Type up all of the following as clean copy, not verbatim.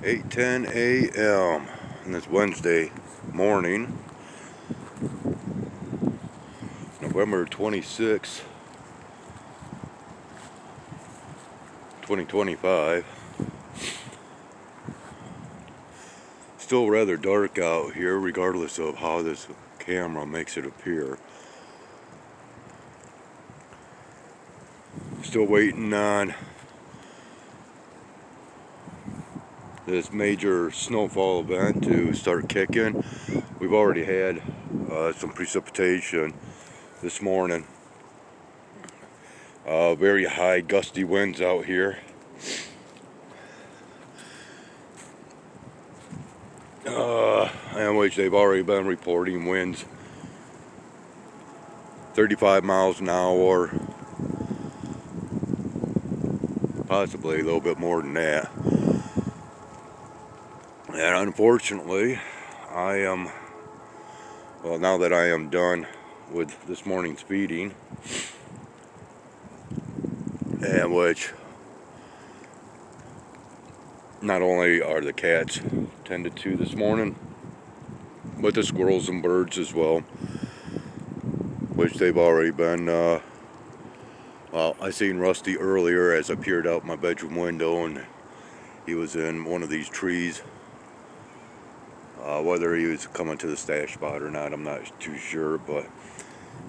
8:10 a.m. and it's Wednesday morning, November 26, 2025. Still rather dark out here, regardless of how this camera makes it appear. Still waiting on this major snowfall event to start kicking. We've already had some precipitation this morning. Very high gusty winds out here. In which they've already been reporting winds 35 miles an hour, possibly a little bit more than that. And unfortunately, now that I am done with this morning's feeding, and which not only are the cats tended to this morning, but the squirrels and birds as well, which they've already been, well, I seen Rusty earlier as I peered out my bedroom window, and he was in one of these trees. Whether he was coming to the stash spot or not, I'm not too sure, but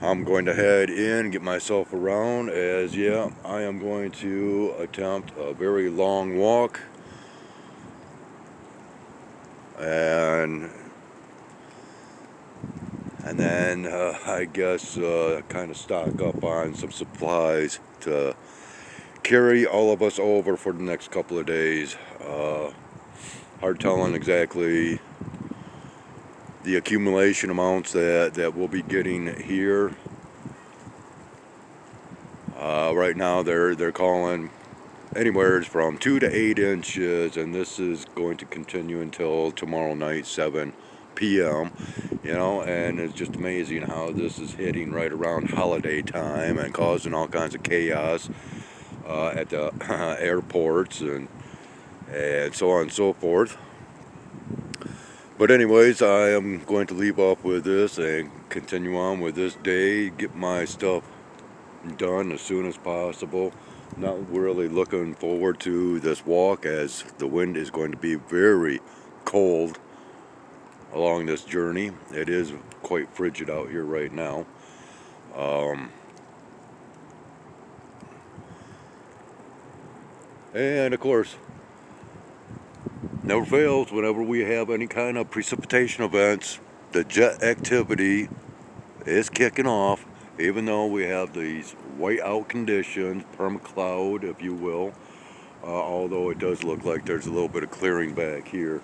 I'm going to head in, get myself around, as I am going to attempt a very long walk, and then I guess kind of stock up on some supplies to carry all of us over for the next couple of days. Hard telling exactly the accumulation amounts that we'll be getting here. Right now they're calling anywhere from 2 to 8 inches, and this is going to continue until tomorrow night, 7 p.m. And it's just amazing how this is hitting right around holiday time and causing all kinds of chaos at the airports and so on and so forth. But anyways, I am going to leave off with this and continue on with this day, get my stuff done as soon as possible. Not really looking forward to this walk, as the wind is going to be very cold along this journey. It is quite frigid out here right now. And of course, never fails whenever we have any kind of precipitation events, the jet activity is kicking off, even though we have these whiteout conditions, permacloud, if you will. Although it does look like there's a little bit of clearing back here.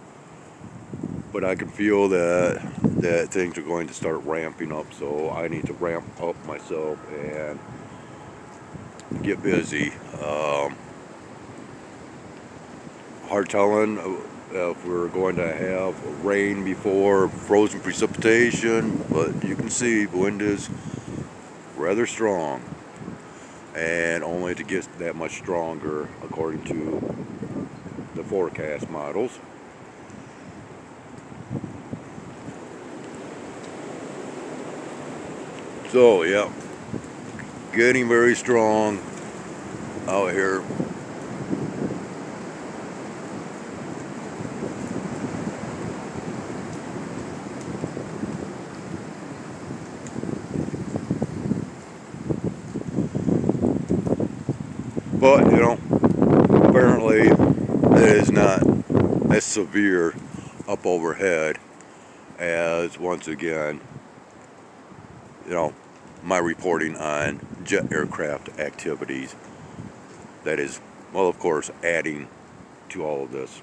But I can feel that things are going to start ramping up, so I need to ramp up myself and get busy. Hard telling if we're going to have rain before frozen precipitation, but you can see the wind is rather strong, and only to get that much stronger according to the forecast models. So getting very strong out here. But apparently it is not as severe up overhead as, once again, my reporting on jet aircraft activities. That is, well, of course, adding to all of this.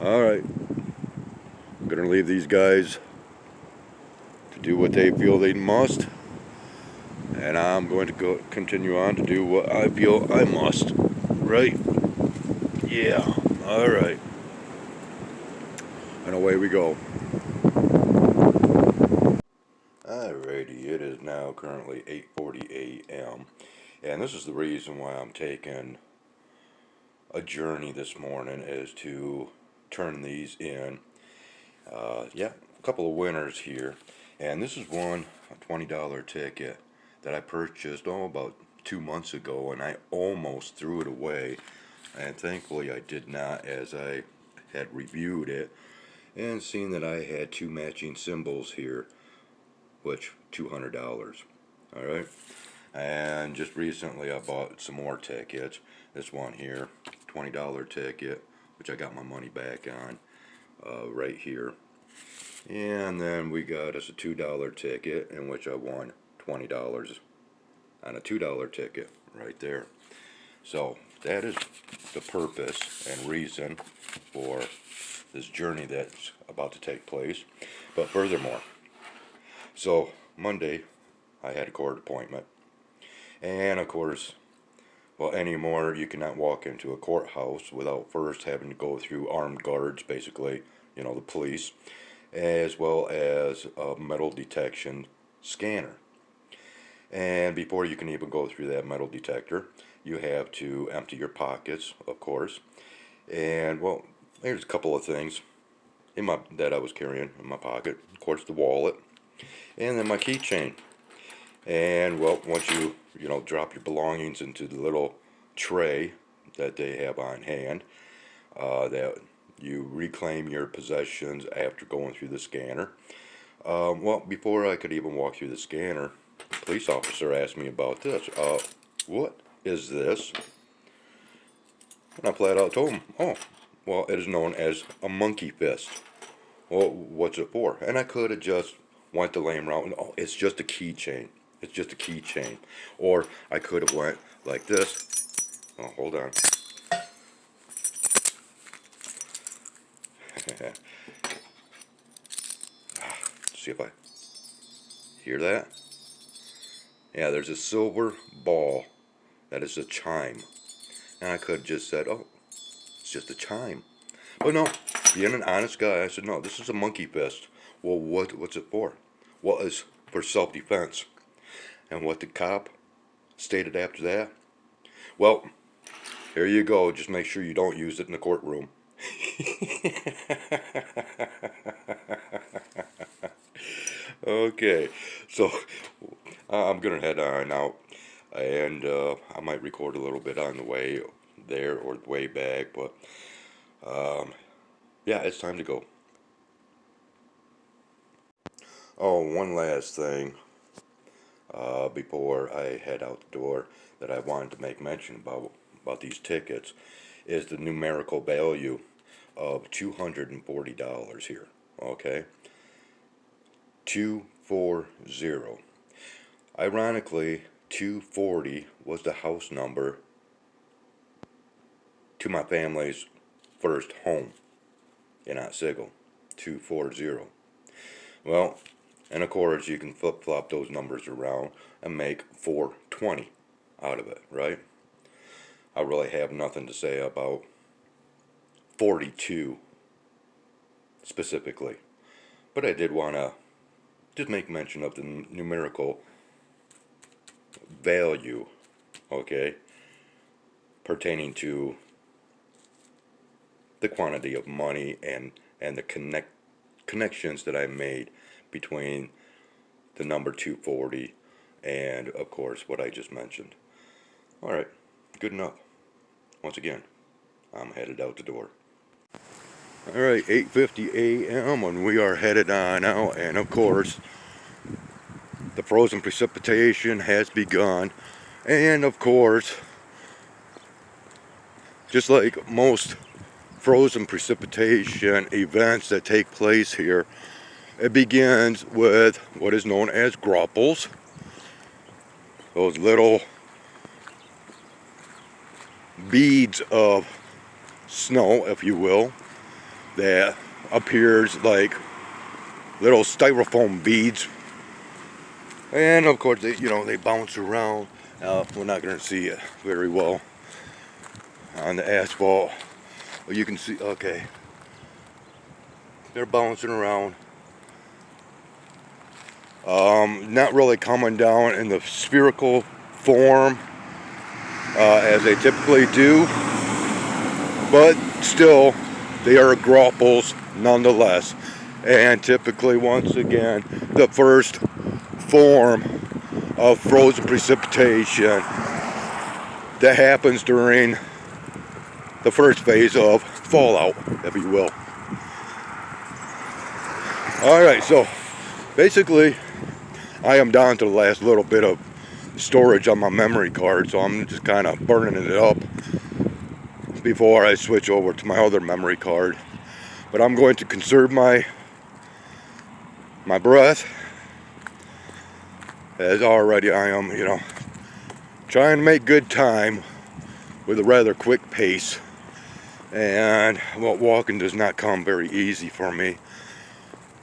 Alright, I'm going to leave these guys to do what they feel they must, and I'm going to continue on to do what I feel I must. Right? Yeah. Alright. And away we go. Alrighty, it is now currently 8:40 a.m. And this is the reason why I'm taking a journey this morning is to turn these in. Yeah, a couple of winners here. And this is one, a $20 ticket that I purchased, about 2 months ago, and I almost threw it away. And thankfully I did not, as I had reviewed it and seen that I had two matching symbols here, which $200. Alright. And just recently I bought some more tickets. This one here, $20 ticket, which I got my money back on right here. And then we got us a $2 ticket, in which I won $20 on a $2 ticket right there. So that is the purpose and reason for this journey that's about to take place. But furthermore, so Monday I had a court appointment. And of course, well, anymore you cannot walk into a courthouse without first having to go through armed guards, basically, the police, as well as a metal detection scanner. And before you can even go through that metal detector, you have to empty your pockets, of course. And well, there's a couple of things that I was carrying in my pocket. Of course, the wallet, and then my keychain. And well, once you drop your belongings into the little tray that they have on hand, that you reclaim your possessions after going through the scanner. Well, before I could even walk through the scanner, the police officer asked me about this. What is this? And I flat out told him, oh, well, it is known as a monkey fist. Well, what's it for? And I could have just went the lame route and, oh, it's just a keychain. It's just a keychain. Or I could have went like this. Oh, hold on. See if I hear that. Yeah, there's a silver ball. That is a chime. And I could have just said, oh, it's just a chime. But no, being an honest guy, I said, no, this is a monkey fist. Well, what's it for? Well, it's for self-defense. And what the cop stated after that? Well, here you go. Just make sure you don't use it in the courtroom. Okay, so I'm gonna head on out, and I might record a little bit on the way there or the way back, but yeah, it's time to go. Oh, one last thing before I head out the door that I wanted to make mention about these tickets is the numerical value of $240 here. Okay, 240. Ironically, 240 was the house number to my family's first home in Otsego. 240. Well, and of course you can flip-flop those numbers around and make 420 out of it, right? I really have nothing to say about 42 specifically, but I did want to just make mention of the numerical value, okay, pertaining to the quantity of money and the connections that I made between the number 240 and, of course, what I just mentioned. Alright, good enough. Once again, I'm headed out the door. Alright, 8:50 a.m. and we are headed on out, and of course the frozen precipitation has begun, and of course, just like most frozen precipitation events that take place here, it begins with what is known as graupels, those little beads of snow, if you will, that appears like little styrofoam beads, and of course they bounce around. We're not going to see it very well on the asphalt, but you can see, okay, they're bouncing around, not really coming down in the spherical form as they typically do, but still, they are graupels nonetheless. And typically, once again, the first form of frozen precipitation that happens during the first phase of fallout, if you will. Alright, so basically I am down to the last little bit of storage on my memory card, so I'm just kind of burning it up before I switch over to my other memory card. But I'm going to conserve my breath, as already I am, trying to make good time with a rather quick pace. And well, walking does not come very easy for me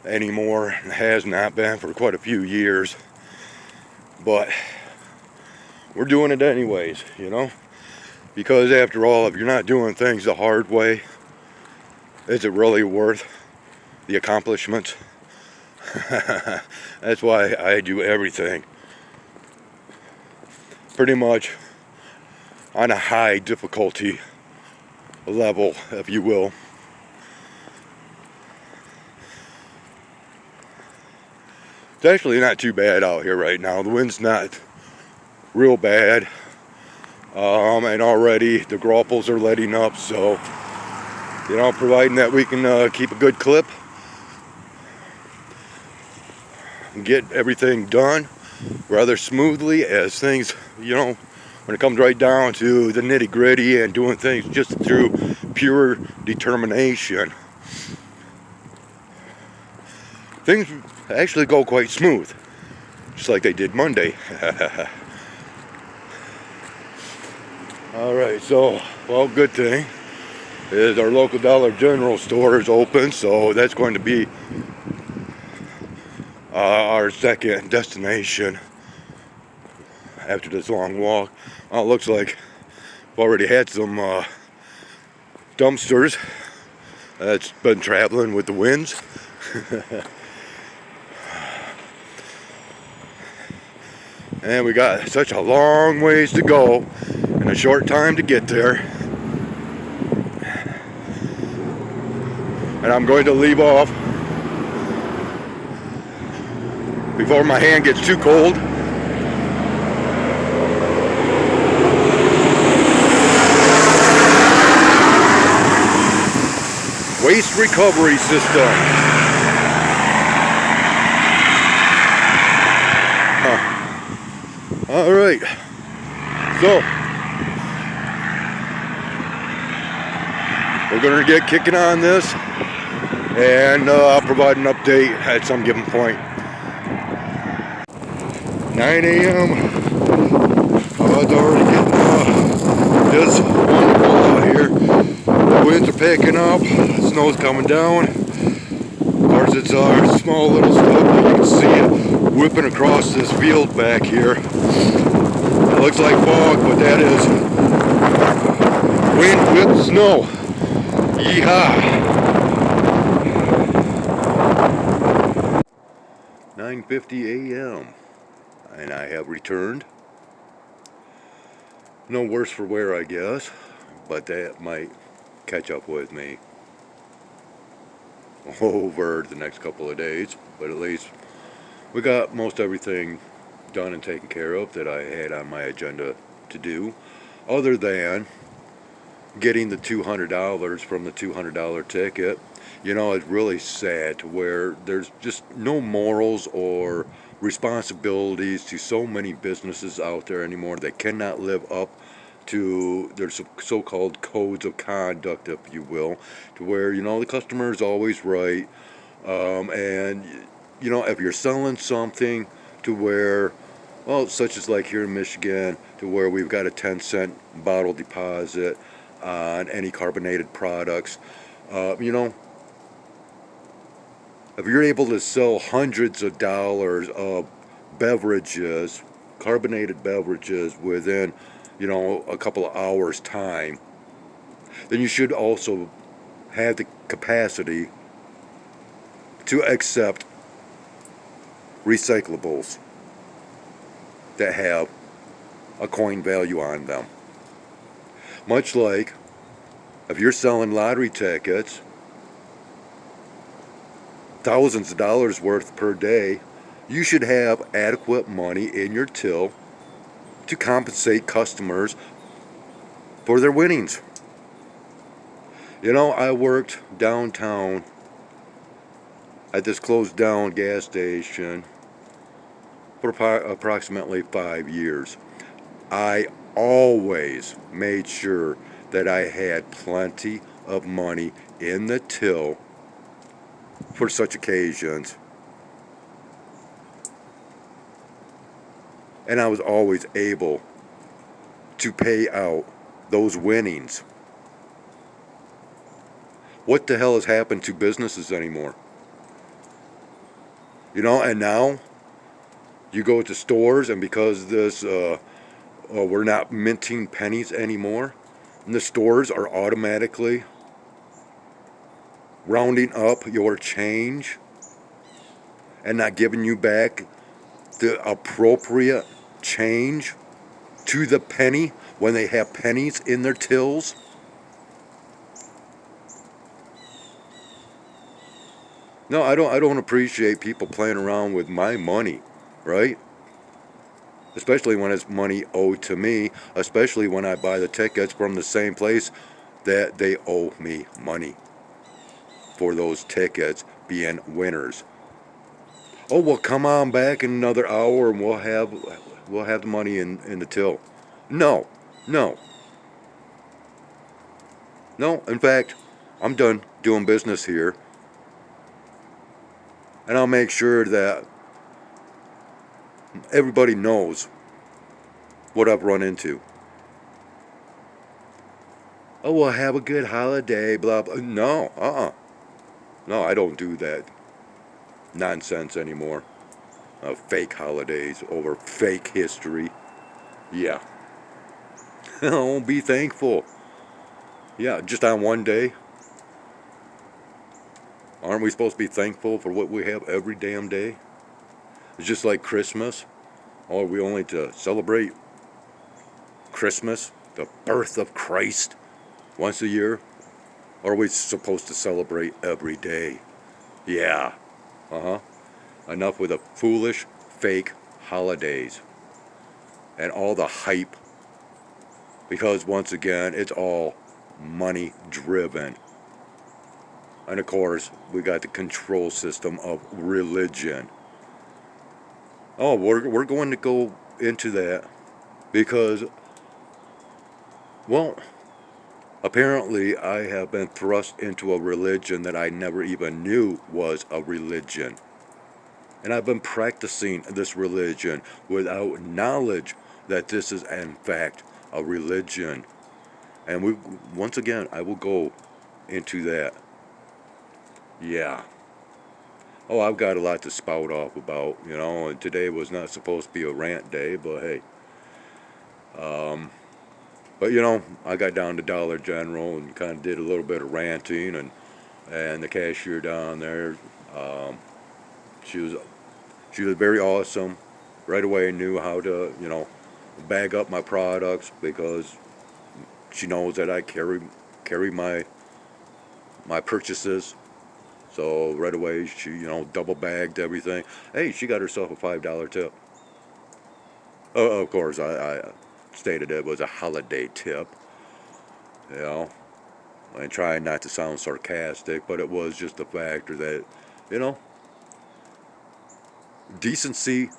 anymore. It has not been for quite a few years, but we're doing it anyways, because after all, if you're not doing things the hard way, is it really worth the accomplishments? That's why I do everything pretty much on a high difficulty level, if you will. It's actually not too bad out here right now. The wind's not real bad, and already the graupels are letting up, so providing that we can keep a good clip and get everything done rather smoothly, as things, when it comes right down to the nitty gritty and doing things just through pure determination, things actually go quite smooth, just like they did Monday. Alright, so, well, good thing is our local Dollar General store is open, so that's going to be our second destination after this long walk. Well, it looks like we've already had some dumpsters that's been traveling with the winds. And we got such a long ways to go and a short time to get there. And I'm going to leave off before my hand gets too cold. Waste recovery system. All right. So we're going to get kicking on this, and I'll provide an update at some given point. 9 a.m. Oh, it's already getting just wonderful out here. The winds are picking up, the snow's coming down. Of course, it's our small little stuff, but you can see it whipping across this field back here. It looks like fog, but that is wind whipped snow. Yeehaw! 9:50 a.m. and I have returned. No worse for wear, I guess, but that might catch up with me over the next couple of days. But at least we got most everything done and taken care of that I had on my agenda to do, other than getting the $200 from the $200 ticket. It's really sad to where there's just no morals or responsibilities to so many businesses out there anymore. They cannot live up to their so-called codes of conduct, if you will, to where, the customer is always right. And, if you're selling something to where, well, such as like here in Michigan, to where we've got a 10-cent bottle deposit on any carbonated products, if you're able to sell hundreds of dollars of beverages, carbonated beverages, within, a couple of hours time, then you should also have the capacity to accept recyclables that have a coin value on them. Much like If you're selling lottery tickets, thousands of dollars worth per day, you should have adequate money in your till to compensate customers for their winnings. You know, I worked downtown at this closed down gas station for approximately 5 years. I always made sure that I had plenty of money in the till for such occasions. And I was always able to pay out those winnings. What the hell has happened to businesses anymore? You know, and now you go to stores, and because this, we're not minting pennies anymore, and the stores are automatically rounding up your change and not giving you back the appropriate change to the penny when they have pennies in their tills. No, I don't appreciate people playing around with my money, right? Especially when it's money owed to me, especially when I buy the tickets from the same place that they owe me money for those tickets being winners. Oh, well, come on back in another hour and we'll have the money in the till. No, no, no. In fact, I'm done doing business here, and I'll make sure that everybody knows what I've run into. Oh, well, have a good holiday, blah, blah. No, no, I don't do that nonsense anymore. Fake holidays over fake history. Yeah. Oh, be thankful. Yeah, just on one day. Aren't we supposed to be thankful for what we have every damn day? It's just like Christmas. Or are we only to celebrate Christmas, the birth of Christ, once a year? Or are we supposed to celebrate every day? Yeah. Uh-huh. Enough with the foolish, fake holidays and all the hype. Because once again, it's all money driven. And of course, we got the control system of religion. Oh, we're going to go into that because, well, apparently I have been thrust into a religion that I never even knew was a religion. And I've been practicing this religion without knowledge that this is in fact a religion. And once again, I will go into that. Yeah. Oh, I've got a lot to spout off about, you know, and today was not supposed to be a rant day, but hey. But, you know, I got down to Dollar General and kind of did a little bit of ranting, and the cashier down there, she was very awesome. Right away knew how to, you know, bag up my products because she knows that I carry my purchases. So right away she, you know, double bagged everything. Hey, she got herself a $5 tip. Oh, of course, I stated it was a holiday tip. You know, and trying not to sound sarcastic, but it was just the factor that, you know, decency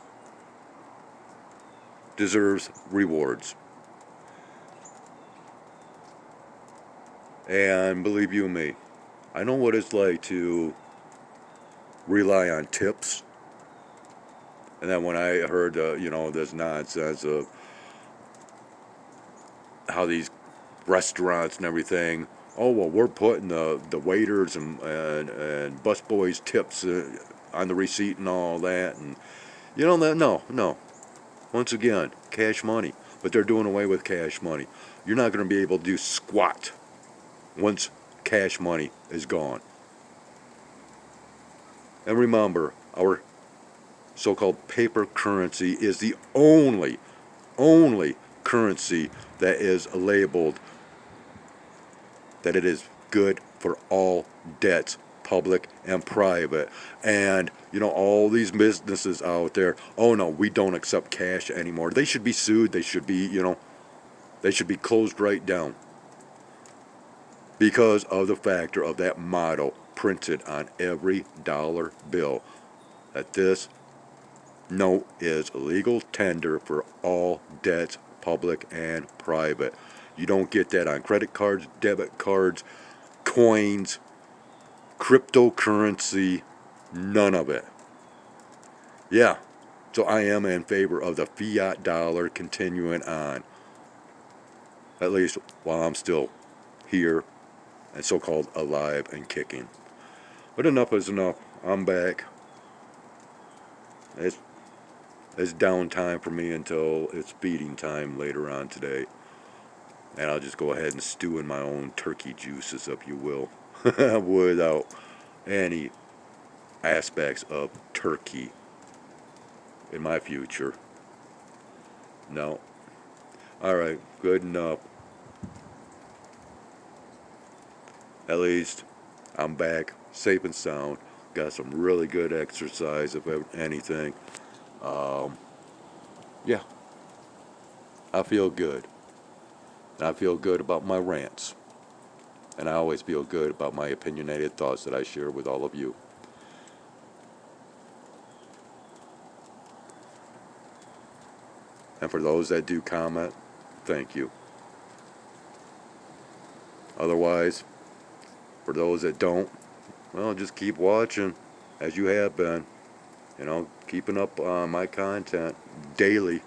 deserves rewards. And believe you me, I know what it's like to rely on tips. And then when I heard, you know, this nonsense of how these restaurants and everything, oh, well, we're putting the waiters and busboys tips on the receipt and all that. And, you know, no. Once again, cash money. But they're doing away with cash money. You're not going to be able to do squat once cash money is gone. And remember, our so-called paper currency is the only currency that is labeled that it is good for all debts, public and private. And, you know, all these businesses out there, oh no, we don't accept cash anymore. They should be sued. They should be, you know, they should be closed right down because of the factor of that motto printed on every dollar bill, that this note is legal tender for all debts, public and private. You don't get that on credit cards, debit cards, coins, cryptocurrency, none of it. Yeah, so I am in favor of the fiat dollar continuing on, at least while I'm still here and so-called alive and kicking. But enough is enough. I'm back. It's downtime for me until it's feeding time later on today. And I'll just go ahead and stew in my own turkey juices, if you will, without any aspects of turkey in my future. No. Alright, good enough. At least I'm back, safe and sound. Got some really good exercise, if anything. Yeah, I feel good. I feel good about my rants. And I always feel good about my opinionated thoughts that I share with all of you. And for those that do comment, thank you. Otherwise, for those that don't, well, just keep watching as you have been. You know, keeping up on my content daily.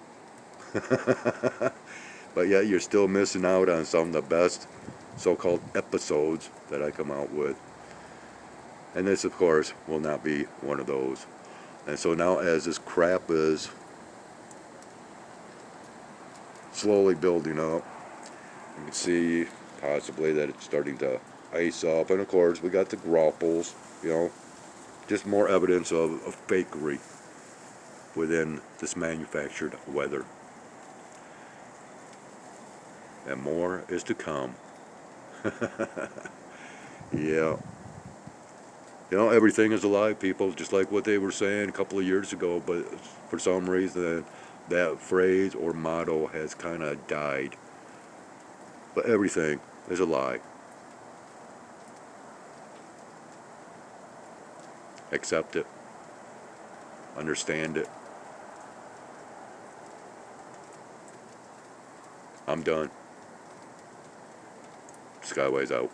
But yet you're still missing out on some of the best so-called episodes that I come out with. And this, of course, will not be one of those. And so now as this crap is slowly building up, you can see possibly that it's starting to ice up. And of course, we got the graupels, you know, just more evidence of fakery within this manufactured weather. And more is to come. Yeah. You know, everything is alive, people, just like what they were saying a couple of years ago, but for some reason that phrase or motto has kind of died. But everything is alive. Accept it. Understand it. I'm done. Skyways out.